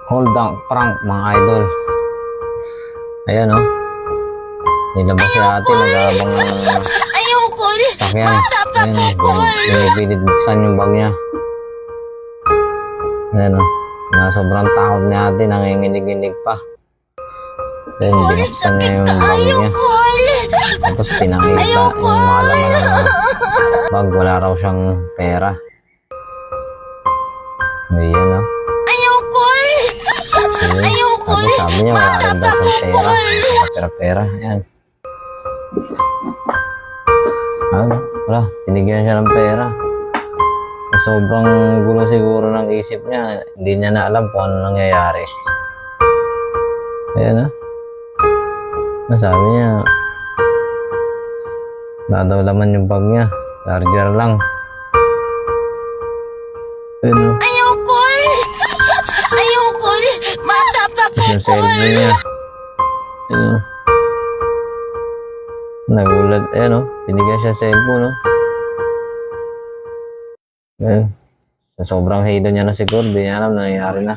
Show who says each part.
Speaker 1: Hold on, prank mga idol. Ayan o. Nilabas si ate, nag-aabang ng sakyan. Ayan, pinipilit buksan yung bag niya. Ayan o. Na sobrang takot ni ate, nanginginig-inig pa. Then binuksan niya yung bag niya. Tapos pinakita yung mga laman ng bag. Wala raw siyang pera. Ayan o. Tapos sabi niya wala rin daw siyang pera. Ayan. Wala. Binigyan siya ng pera. Sobrang gulo siguro ng isip niya. Hindi niya na alam kung ano nangyayari. Ayan o. Sabi niya daw laman yung bag niya. Charger lang. Ayan o. Yung cellphone niya. Ayan o. Nagulat. Ayan o. Binigyan siya cellphone o. Ayan. Sa sobrang halo niya na siguro. Di niya alam nangyayari na.